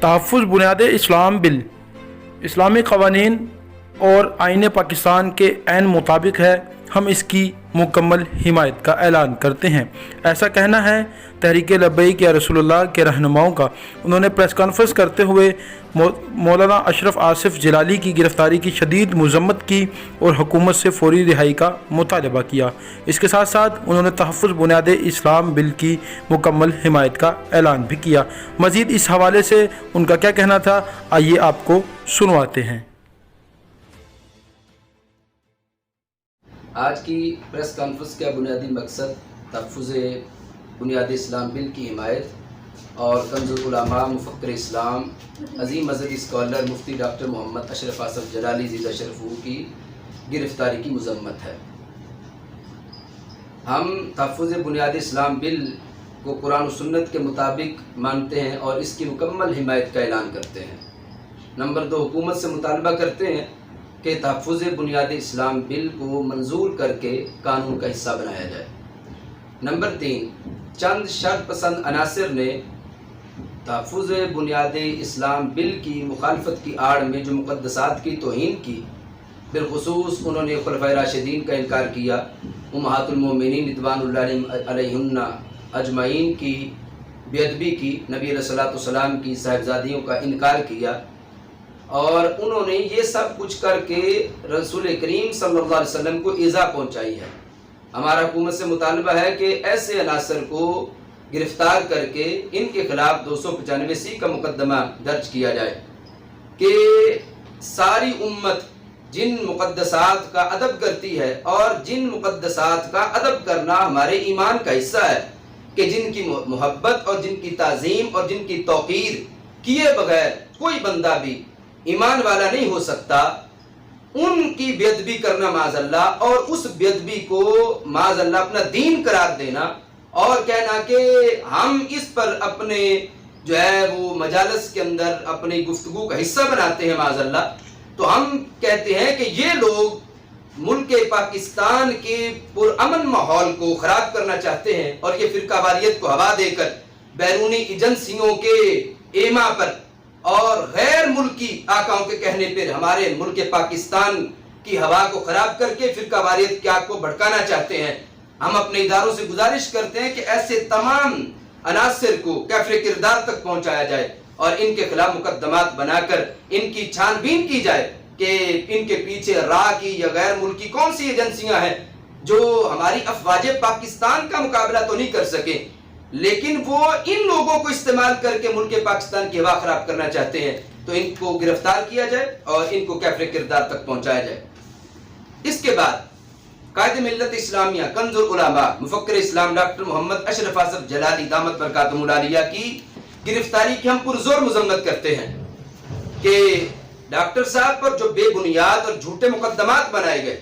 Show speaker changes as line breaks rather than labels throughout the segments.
तहफ़्फ़ुज़ बुनियाद इस्लाम बिल इस्लामी क़वानीन और आईन पाकिस्तान के ऐन मुताबिक है। हम इसकी मुकम्मल हिमायत का ऐलान करते हैं। ऐसा कहना है तहरीक लब्बैक या रसूलुल्लाह के रहनुमाओं का। उन्होंने प्रेस कॉन्फ्रेंस करते हुए मौलाना अशरफ आसिफ जिलाली की गिरफ़्तारी की शदीद मज़म्मत की और हुकूमत से फ़ौरी रिहाई का मुतालबा किया। इसके साथ साथ उन्होंने तहफ़्फ़ुज़ बुनियाद इस्लाम बिल की मुकम्मल हिमायत का ऐलान भी किया। मज़ीद इस हवाले से उनका क्या कहना था, आइए आपको सुनवाते हैं।
आज की प्रेस कॉन्फ्रेंस का बुनियादी मकसद तहफ़्फ़ुज़ बुनियाद इस्लाम बिल की हिमायत और कंज़ुल उलमा मुफ़क्किर इस्लाम अज़ीम मज़हबी स्कॉलर मुफ्ती डॉक्टर मोहम्मद अशरफ आसिफ जिलाली ज़ीदा शरफ़ू की गिरफ़्तारी की मज़म्मत है। हम तहफ़्फ़ुज़ बुनियाद इस्लाम बिल को कुरान और सुन्नत के मुताबिक मानते हैं और इसकी मुकम्मल हिमायत का ऐलान करते हैं। नंबर 2, हुकूमत से मुतालबा करते हैं कि तहफ़्फ़ुज़ बुनियाद इस्लाम बिल को मंजूर करके कानून का हिस्सा बनाया जाए। नंबर 3, चंद शर्त पसंद अनासिर ने तहफ़्फ़ुज़ बुनियाद इस्लाम बिल की मुखालफत की आड़ में जो मुक़द्दसात की तौहीन की, बिलख़ुसूस उन्होंने खुलफ़ाए राशिदीन का इनकार किया, उम्महातुल मोमिनीन रिदवानुल्लाहि अलैहिन्ना अजमाइन की बेअदबी की, नबी अलैहिस्सलातु वस्सलाम की साहिबजादियों का इनकार किया और उन्होंने ये सब कुछ करके रसूल करीम सल्लल्लाहु अलैहि वसल्लम को ईज़ा पहुंचाई है। हमारा हुकूमत से मुतालबा है कि ऐसे अनासर को गिरफ्तार करके इनके खिलाफ 295C का मुकदमा दर्ज किया जाए कि सारी उम्मत जिन मुक़द्दसात का अदब करती है और जिन मुक़द्दसात का अदब करना हमारे ईमान का हिस्सा है, कि जिनकी मोहब्बत और जिनकी ताज़ीम और जिनकी तौक़ीर किए बगैर कोई बंदा भी ईमान वाला नहीं हो सकता, उनकी बेअदबी करना माज़अल्लाह और उस बेअदबी को माज़अल्लाह अपना दीन करार देना और कहना कि हम इस पर अपने जो है वो मजालस के अंदर अपनी गुफ्तगू का हिस्सा बनाते हैं माज़अल्लाह, तो हम कहते हैं कि ये लोग मुल्क पाकिस्तान के पुरअमन माहौल को ख़राब करना चाहते हैं और ये फ़िरकावारियत को हवा देकर बैरूनी एजेंसियों के एमा पर और गैर मुल्की आकाओं के कहने पर हमारे मुल्क पाकिस्तान की हवा को ख़राब करके फ़िरकावारियत की आग को भड़काना चाहते हैं। हम अपने इदारों से गुजारिश करते हैं कि ऐसे तमाम अनासिर को कैफ़े किरदार तक पहुँचाया जाए और इनके खिलाफ मुकदमात बनाकर इनकी छानबीन की जाए कि इनके पीछे रा की या गैर मुल्की कौन सी एजेंसियां हैं जो हमारी अफवाज पाकिस्तान का मुकाबला तो नहीं कर सके, लेकिन वो इन लोगों को इस्तेमाल करके मुल्क पाकिस्तान की हवा खराब करना चाहते हैं। तो इनको गिरफ्तार किया जाए और इनको कैफ़े किरदार तक पहुंचाया जाए। इसके बाद कायद मिल्लत इस्लामिया कंज़ुल उलमा मुफ़क्किर इस्लाम डॉक्टर मोहम्मद अशरफ आसिफ जिलाली दामत बरकातुहुल आलिया की गिरफ्तारी की हम पुरजोर मज़म्मत करते हैं कि डॉक्टर साहब पर जो बेबुनियाद और झूठे मुकदमात बनाए गए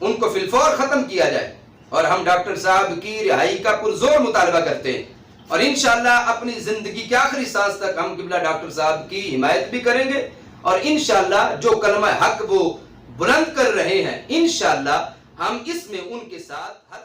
उनको फिलफौर ख़त्म किया जाए और हम डॉक्टर साहब की रिहाई का पुरजोर मुतालबा करते हैं और इंशाअल्लाह अपनी ज़िंदगी के आखिरी सांस तक हम किबला डॉक्टर साहब की हिमायत भी करेंगे और इंशाअल्लाह जो कलमा हक वो बुलंद कर रहे हैं, इंशाअल्लाह हम इसमें उनके साथ हर